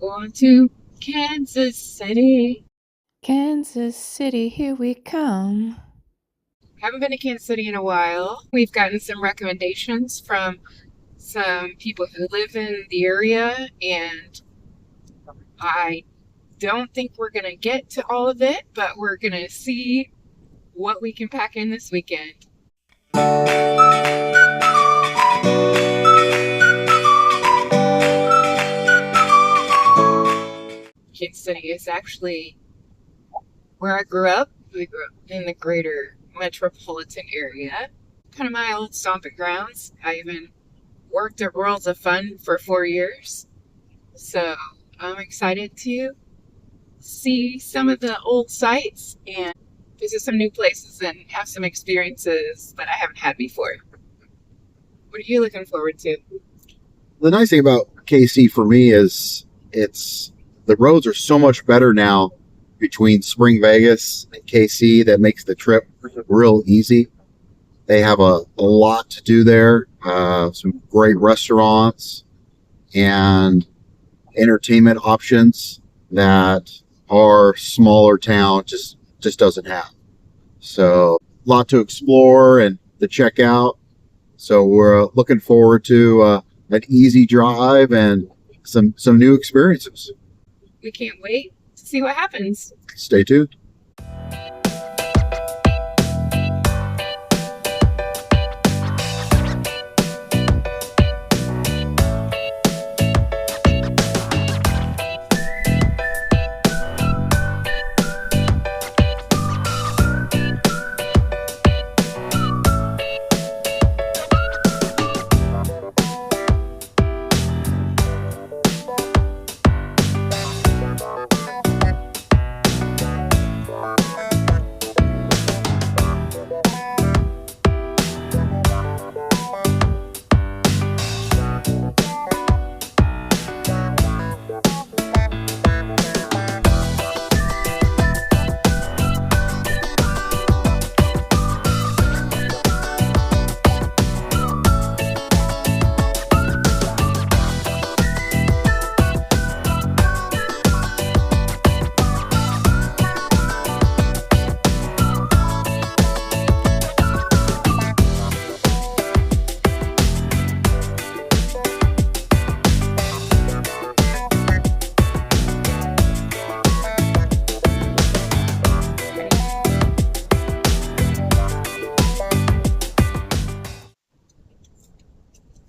Going to Kansas City. Kansas City, here we come. Haven't been to Kansas City in a while. We've gotten some recommendations from some people who live in the area, and I don't think we're going to get to all of it, but we're going to see what we can pack in this weekend. Kansas City is actually where I grew up. We grew up in the greater metropolitan area, kind of my old stomping grounds. I even worked at Worlds of Fun for 4 years. So I'm excited to see some of the old sites and visit some new places and have some experiences that I haven't had before. What are you looking forward to? The nice thing about KC for me is it's the roads are so much better now between Spring Vegas and KC that makes the trip real easy. They have a lot to do there, some great restaurants and entertainment options that our smaller town just doesn't have. So a lot to explore and to check out. So we're looking forward to an easy drive and some new experiences. We can't wait to see what happens. Stay tuned.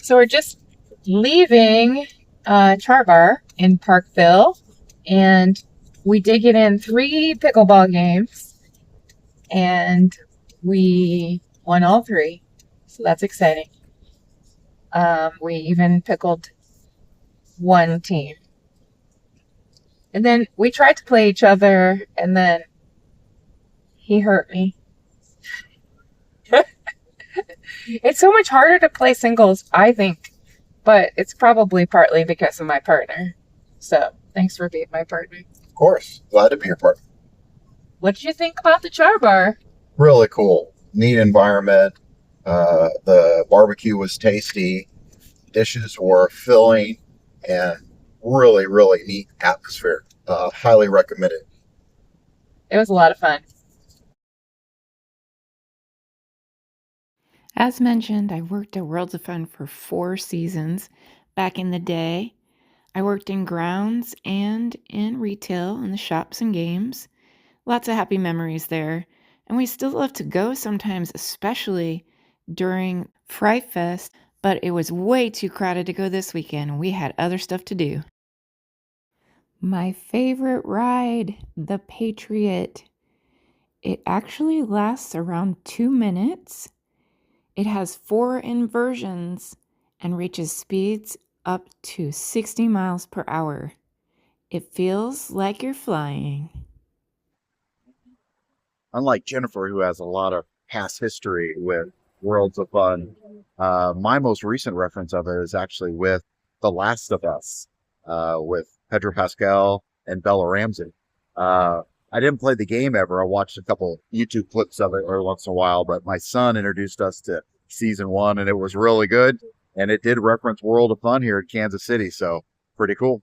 So we're just leaving Char Bar in Parkville, and we did get in 3 pickleball games, and we won all 3. So that's exciting. We even pickled one team. And then we tried to play each other, and then he hurt me. It's so much harder to play singles, I think, but it's probably partly because of my partner. So thanks for being my partner. Of course, glad to be your partner. What did you think about the Char Bar? Really cool, neat environment. The barbecue was tasty. Dishes were filling and really, really neat atmosphere. Highly recommend it. It was a lot of fun. As mentioned, I worked at Worlds of Fun for 4 seasons back in the day. I worked in grounds and in retail in the shops and games. Lots of happy memories there. And we still love to go sometimes, especially during Fright Fest, but it was way too crowded to go this weekend and we had other stuff to do. My favorite ride, the Patriot. It actually lasts around 2 minutes. It has 4 inversions and reaches speeds up to 60 miles per hour. It feels like you're flying. Unlike Jennifer, who has a lot of past history with Worlds of Fun, my most recent reference of it is actually with The Last of Us, with Pedro Pascal and Bella Ramsey. I didn't play the game ever. I watched a couple YouTube clips of it every once in a while, but my son introduced us to season 1 and it was really good. And it did reference World of Fun here at Kansas City. So pretty cool.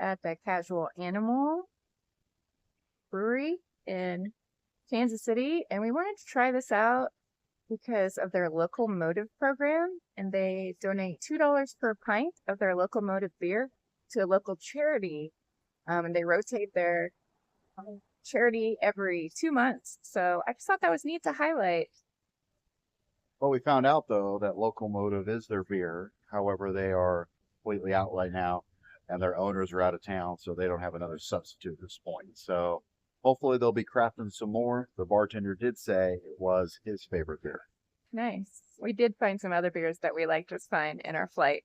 at the Casual Animal Brewery in Kansas City, and we wanted to try this out because of their local motive program, and they donate $2 per pint of their local motive beer to a local charity, and they rotate their charity every 2 months. So I just thought that was neat to highlight. Well, we found out though that Locomotive is their beer. However, they are completely out right now, and their owners are out of town, so they don't have another substitute at this point. So hopefully they'll be crafting some more. The bartender did say it was his favorite beer. Nice. We did find some other beers that we liked just fine in our flight.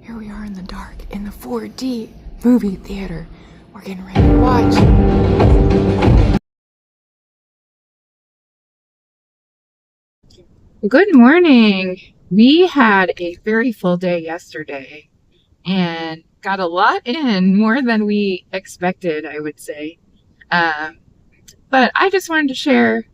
Here we are in the dark in the 4D movie theater. We're getting ready to watch Good morning. We had a very full day yesterday and got a lot in, more than we expected, I would say. Um, but I just wanted to share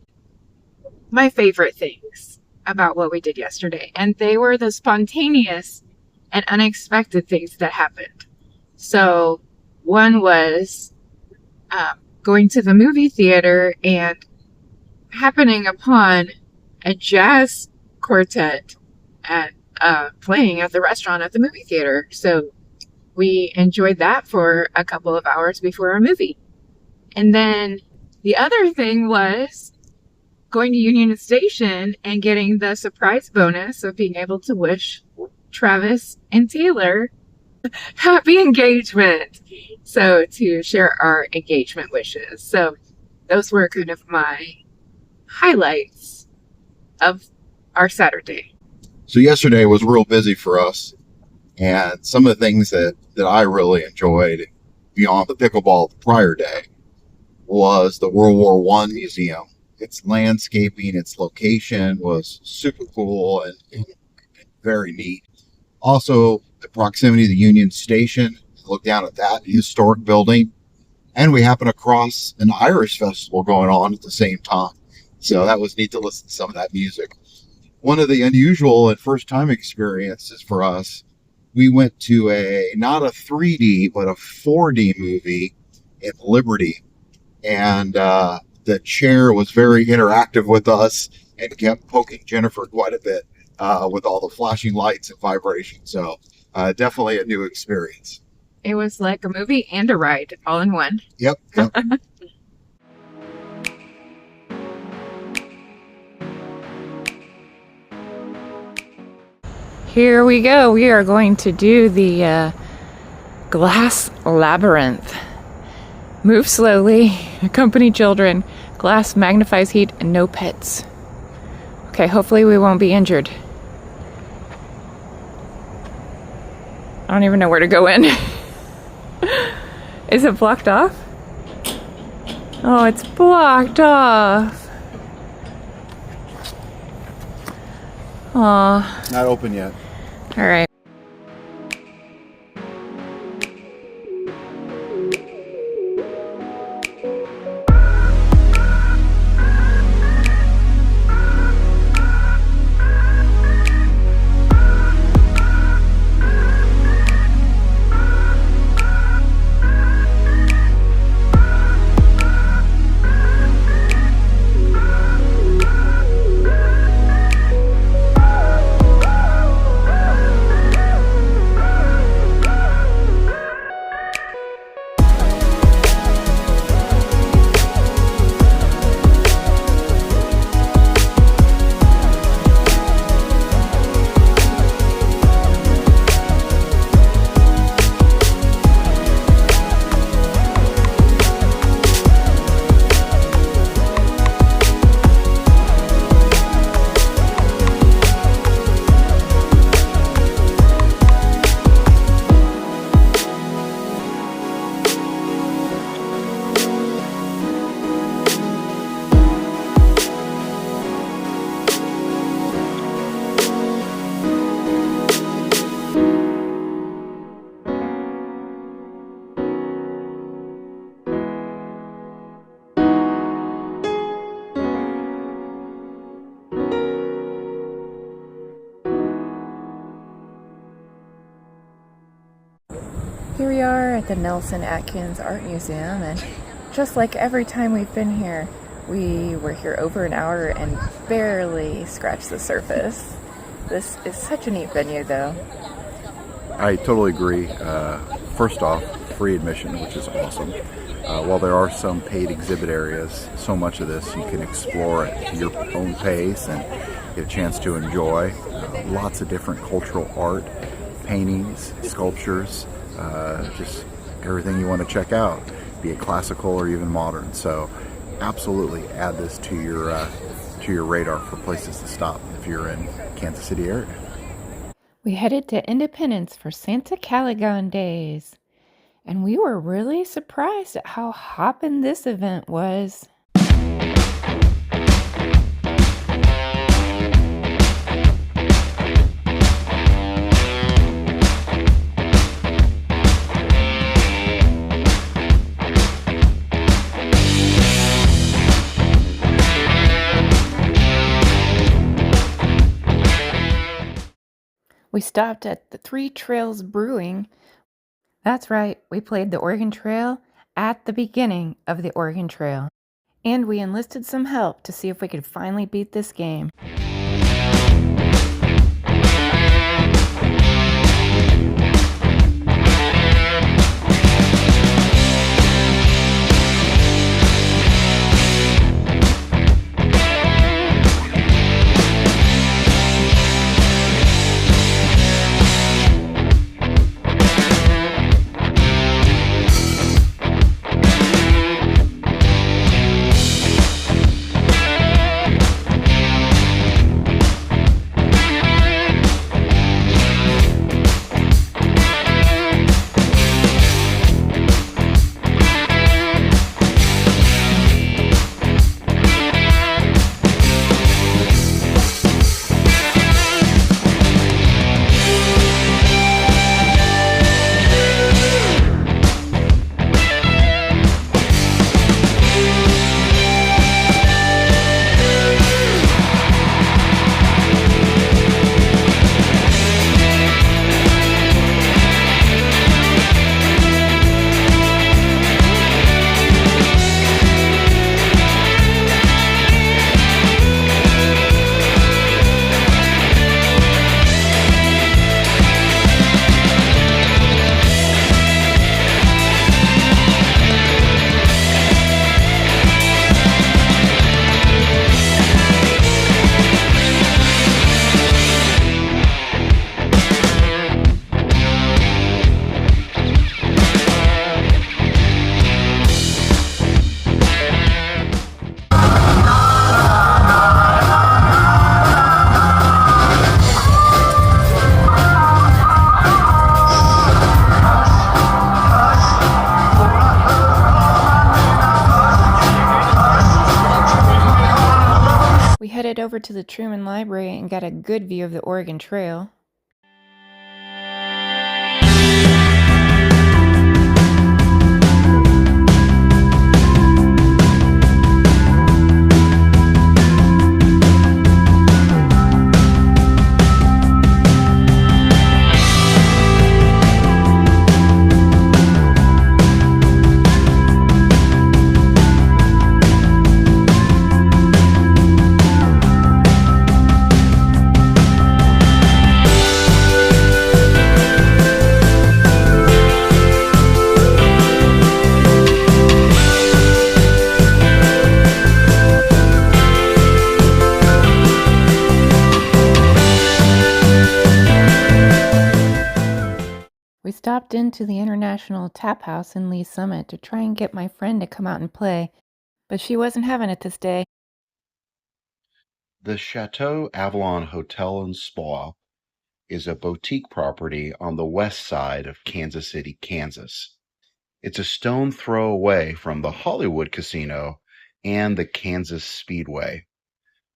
my favorite things about what we did yesterday, and they were the spontaneous and unexpected things that happened. So, one was going to the movie theater and happening upon a jazz quartet at playing at the restaurant at the movie theater. So we enjoyed that for a couple of hours before our movie. And then the other thing was going to Union Station and getting the surprise bonus of being able to wish Travis and Taylor happy engagement. So to share our engagement wishes. So those were kind of my highlights of our Saturday. So yesterday was real busy for us, and some of the things that I really enjoyed beyond the pickleball the prior day was the World War One museum. Its landscaping, its location was super cool and very neat. Also, the proximity to the Union Station, look down at that historic building, and we happened across an Irish festival going on at the same time. So that was neat to listen to some of that music. One of the unusual and first time experiences for us, we went to not a 3D, but a 4D movie in Liberty. And the chair was very interactive with us and kept poking Jennifer quite a bit with all the flashing lights and vibrations. So definitely a new experience. It was like a movie and a ride all in one. Yep. Here we go. We are going to do the glass labyrinth. Move slowly, accompany children. Glass magnifies heat and no pets. Okay, hopefully we won't be injured. I don't even know where to go in. Is it blocked off? Oh, it's blocked off. Aw. Not open yet. All right. Here we are at the Nelson Atkins Art Museum, and just like every time we've been here, we were here over an hour and barely scratched the surface. This is such a neat venue, though. I totally agree. First off, free admission, which is awesome. While there are some paid exhibit areas, so much of this you can explore at your own pace and get a chance to enjoy. Lots of different cultural art, paintings, sculptures, just everything you want to check out, be it classical or even modern. So absolutely add this to your radar for places to stop if you're in Kansas City area. We headed to Independence for Santa Caligan Days, and we were really surprised at how hoppin' this event was. We stopped at the Three Trails Brewing. That's right, we played the Oregon Trail at the beginning of the Oregon Trail. And we enlisted some help to see if we could finally beat this game. We headed over to the Truman Library and got a good view of the Oregon Trail. We stopped into the International Tap House in Lee Summit to try and get my friend to come out and play, but she wasn't having it this day. The Chateau Avalon Hotel and Spa is a boutique property on the west side of Kansas City, Kansas. It's a stone throw away from the Hollywood Casino and the Kansas Speedway.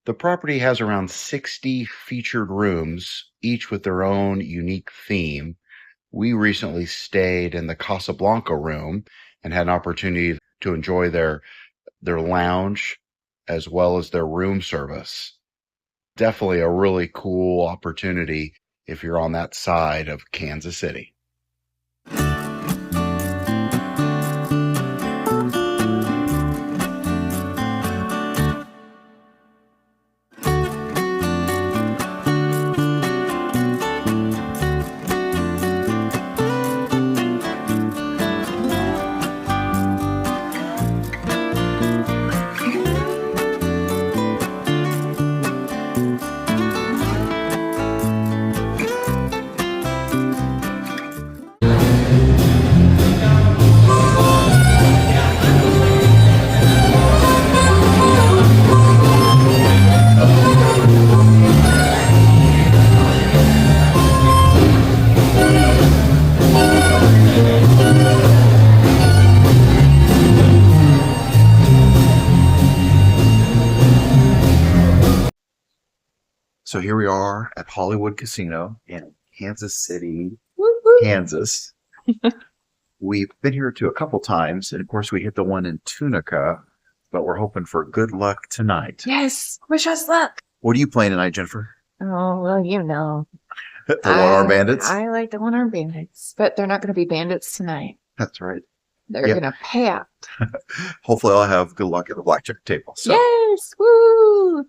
The property has around 60 featured rooms, each with their own unique theme. We recently stayed in the Casablanca room and had an opportunity to enjoy their lounge as well as their room service. Definitely a really cool opportunity if you're on that side of Kansas City. So here we are at Hollywood Casino in Kansas City, Kansas. We've been here a couple times, and of course we hit the one in Tunica, but we're hoping for good luck tonight. Yes, wish us luck. What are you playing tonight, Jennifer? Oh, well, you know. The one-armed bandits. I like the one-armed bandits, but they're not going to be bandits tonight. That's right. They're Yeah. going to pay out. Hopefully, I'll have good luck at the blackjack table. So. Yes! Woo!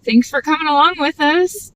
Thanks for coming along with us.